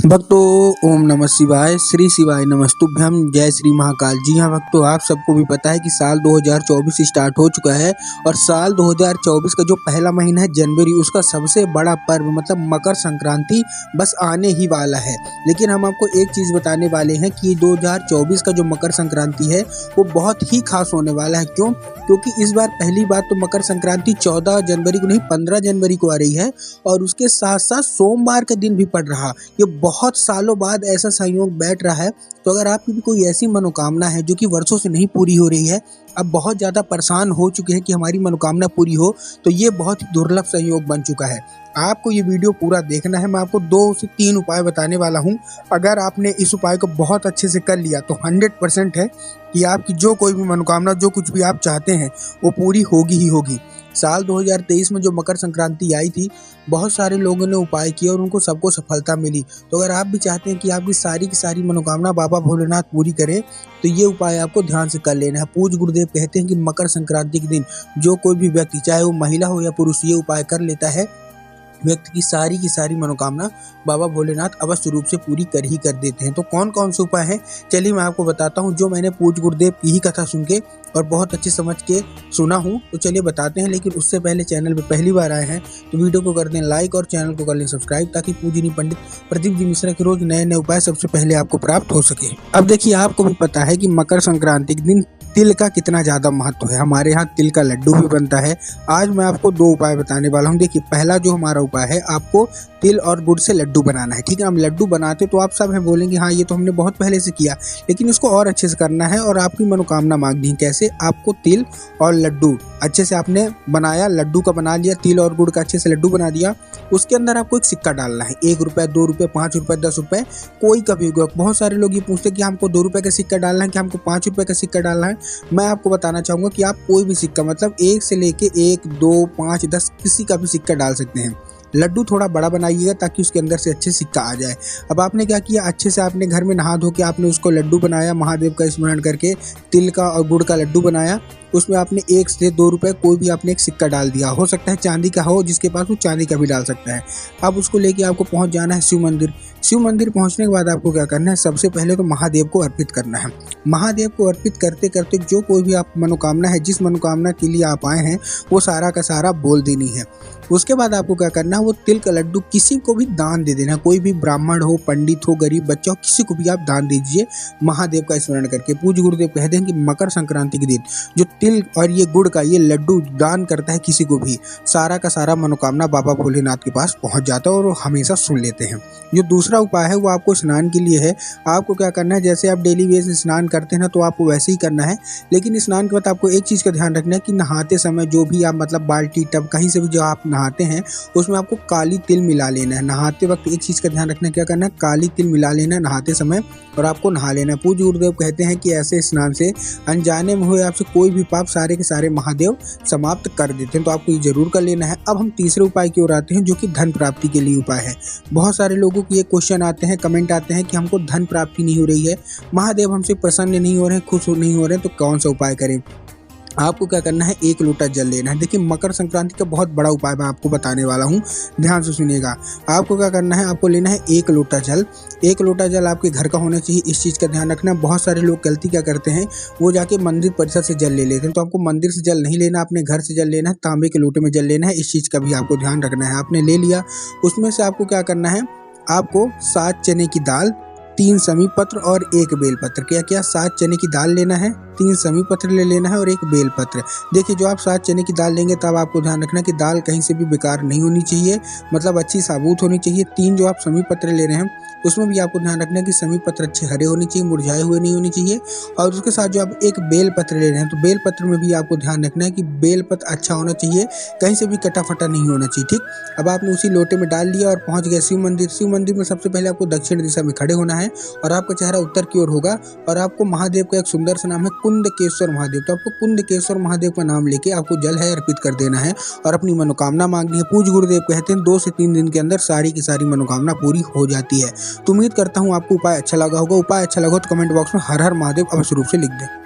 भक्तों ओम नमः शिवाय, श्री शिवाय नमस्तुभ्यम, जय श्री महाकाल। जी हाँ भक्तों, आप सबको भी पता है कि साल 2024 स्टार्ट हो चुका है और साल 2024 का जो पहला महीना है जनवरी, उसका सबसे बड़ा पर्व मतलब मकर संक्रांति बस आने ही वाला है। लेकिन हम आपको एक चीज़ बताने वाले हैं कि 2024 का जो मकर संक्रांति है वो बहुत ही खास होने वाला है। क्यों? क्योंकि इस बार पहली बात तो मकर संक्रांति 14 जनवरी को नहीं 15 जनवरी को आ रही है और उसके साथ साथ सोमवार का दिन भी पड़ रहा। ये बहुत सालों बाद ऐसा संयोग बैठ रहा है। तो अगर आपकी भी कोई ऐसी मनोकामना है जो कि वर्षों से नहीं पूरी हो रही है, अब बहुत ज़्यादा परेशान हो चुके हैं कि हमारी मनोकामना पूरी हो, तो ये बहुत ही दुर्लभ संयोग बन चुका है। आपको ये वीडियो पूरा देखना है। मैं आपको 2 से 3 उपाय बताने वाला हूँ। अगर आपने इस उपाय को बहुत अच्छे से कर लिया तो 100% है कि आपकी जो कोई भी मनोकामना, जो कुछ भी आप चाहते हैं वो पूरी होगी ही होगी। साल 2023 में जो मकर संक्रांति आई थी, बहुत सारे लोगों ने उपाय किए और उनको सबको सफलता मिली। तो अगर आप भी चाहते हैं कि आपकी सारी की सारी मनोकामना बाबा भोलेनाथ पूरी करें, तो ये उपाय आपको ध्यान से कर लेना है। पूज्य गुरुदेव कहते हैं कि मकर संक्रांति के दिन जो कोई भी व्यक्ति, चाहे वो महिला हो या पुरुष, ये उपाय कर लेता है, व्यक्ति की सारी मनोकामना बाबा भोलेनाथ अवश्य रूप से पूरी कर ही कर देते हैं। तो कौन कौन से उपाय हैं, चलिए मैं आपको बताता हूं, जो मैंने पूज्य गुरुदेव की ही कथा सुन के और बहुत अच्छे समझ के सुना हूं। तो चलिए बताते हैं। लेकिन उससे पहले चैनल पे पहली बार आए हैं तो वीडियो को कर दें लाइक और चैनल को कर लें सब्सक्राइब, ताकि पूजनीय पंडित प्रदीप जी मिश्रा के रोज नए नए उपाय सबसे पहले आपको प्राप्त हो सके। अब देखिए, आपको भी पता है कि मकर संक्रांति के दिन तिल का कितना ज़्यादा महत्व है। हमारे यहाँ तिल का लड्डू भी बनता है। आज मैं आपको 2 उपाय बताने वाला हूँ। देखिए, पहला जो हमारा उपाय है, आपको तिल और गुड़ से लड्डू बनाना है। ठीक है, हम लड्डू बनाते तो आप सब हैं बोलेंगे हाँ ये तो हमने बहुत पहले से किया, लेकिन इसको और अच्छे से करना है और आपकी मनोकामना मांगनी है। कैसे? आपको तिल और लड्डू अच्छे से आपने बनाया, लड्डू का बना लिया, तिल और गुड़ का अच्छे से लड्डू बना दिया। उसके अंदर आपको एक सिक्का डालना है। 1 रुपये, 2 रुपये, 5 रुपये, 10 रुपये, कोई का भी होगा। बहुत सारे लोग ये पूछते हैं कि हमको 2 रुपये का सिक्का डालना है कि हमको 5 रुपये का सिक्का डालना है। मैं आपको बताना चाहूँगा कि आप कोई भी सिक्का, मतलब 1 से लेके 1, 2, 5, 10 किसी का भी सिक्का डाल सकते हैं। लड्डू थोड़ा बड़ा बनाइएगा ताकि उसके अंदर से अच्छे सिक्का आ जाए। अब आपने क्या किया, अच्छे से आपने घर में नहा धो के आपने उसको लड्डू बनाया, महादेव का स्मरण करके तिल का और गुड़ का लड्डू बनाया। उसमें आपने 1 से 2 रुपये कोई भी आपने एक सिक्का डाल दिया। हो सकता है चांदी का हो, जिसके पास वो चांदी का भी डाल सकता है। अब उसको लेके आपको पहुंच जाना है शिव मंदिर। शिव मंदिर पहुंचने के बाद आपको क्या करना है, सबसे पहले तो महादेव को अर्पित करना है। महादेव को अर्पित करते करते जो कोई भी आप मनोकामना है, जिस मनोकामना के लिए आप आए हैं, वो सारा का सारा बोल देनी है। उसके बाद आपको क्या करना है, वो तिल का लड्डू किसी को भी दान दे देना। कोई भी ब्राह्मण हो, पंडित हो, गरीब बच्चा हो, किसी को भी आप दान दीजिए महादेव का स्मरण करके। पूज्य गुरुदेव कहते हैं कि मकर संक्रांति के दिन जो तिल और ये गुड़ का ये लड्डू दान करता है किसी को भी, सारा का सारा मनोकामना बाबा भोलेनाथ के पास पहुंच जाता है और वो हमेशा सुन लेते हैं। जो दूसरा उपाय है वो आपको स्नान के लिए है। आपको क्या करना है, जैसे आप डेली बेस स्नान करते हैं ना, तो आपको वैसे ही करना है। लेकिन स्नान के बाद आपको एक चीज़ का ध्यान रखना है कि नहाते समय जो भी आप, मतलब बाल्टी, टब, कहीं से भी जो आप नहाते हैं, उसमें आपको काली तिल मिला लेना है। नहाते वक्त एक चीज़ का ध्यान रखना है, क्या करना है, काली तिल मिला लेना है नहाते समय और आपको नहा लेना है। पूज्य गुरुदेव कहते हैं कि ऐसे स्नान से अनजाने में हुए आपसे कोई भी पाप सारे के सारे महादेव समाप्त कर देते हैं। तो आपको ये जरूर कर लेना है। अब हम तीसरे उपाय की ओर आते हैं, जो कि धन प्राप्ति के लिए उपाय है। बहुत सारे लोगों के ये क्वेश्चन आते हैं, कमेंट आते हैं कि हमको धन प्राप्ति नहीं हो रही है, महादेव हमसे प्रसन्न नहीं हो रहे हैं, खुश नहीं हो रहे हैं, तो कौन सा उपाय करें। आपको क्या करना है, 1 लोटा जल लेना है। देखिए, मकर संक्रांति का बहुत बड़ा उपाय मैं आपको बताने वाला हूँ, ध्यान से सुनिएगा। आपको क्या करना है, आपको लेना है 1 लोटा जल। 1 लोटा जल आपके घर का होना चाहिए, इस चीज़ का ध्यान रखना। बहुत सारे लोग गलती क्या करते हैं, वो जाके मंदिर परिसर से जल ले लेते हैं। तो आपको मंदिर से जल नहीं लेना, अपने घर से जल लेना है, तांबे के लोटे में जल लेना है। इस चीज़ का भी आपको ध्यान रखना है। आपने ले लिया, उसमें से आपको क्या करना है, आपको 7 चने की दाल, 3 समी पत्र और 1 बेलपत्र। क्या क्या, 7 चने की दाल लेना है, 3 समी पत्र ले लेना है और 1 बेलपत्र। देखिए, जो आप 7 चने की दाल लेंगे तब आपको ध्यान रखना कि दाल कहीं से भी बेकार नहीं होनी चाहिए, मतलब अच्छी साबुत होनी चाहिए। 3 जो आप समी पत्र ले रहे हैं उसमें भी आपको ध्यान रखना है कि समी पत्र अच्छे हरे होने चाहिए, मुरझाए हुए नहीं होने चाहिए। और उसके साथ जो आप 1 बेलपत्र ले रहे हैं, तो बेलपत्र में भी आपको ध्यान रखना है कि बेलपत्र अच्छा होना चाहिए, कहीं से भी कटा फटा नहीं होना चाहिए। ठीक, अब आपने उसी लोटे में डाल लिया और पहुंच गए शिव मंदिर। शिव मंदिर में सबसे पहले आपको दक्षिण दिशा में खड़े होना है और आपका चेहरा उत्तर की ओर होगा और आपको महादेव का एक सुंदर सा नाम है कुंदकेश्वर महादेव। तो आपको कुंदकेश्वर महादेव का नाम लेके आपको जल है अर्पित कर देना है और अपनी मनोकामना मांगनी है। पूज्य गुरुदेव कहते हैं 2 से 3 दिन के अंदर सारी की सारी मनोकामना पूरी हो जाती है। तो उम्मीद करता हूँ आपको उपाय अच्छा लगा होगा। उपाय अच्छा लगा तो कमेंट बॉक्स में हर हर महादेव अवश्य रूप से लिख दें।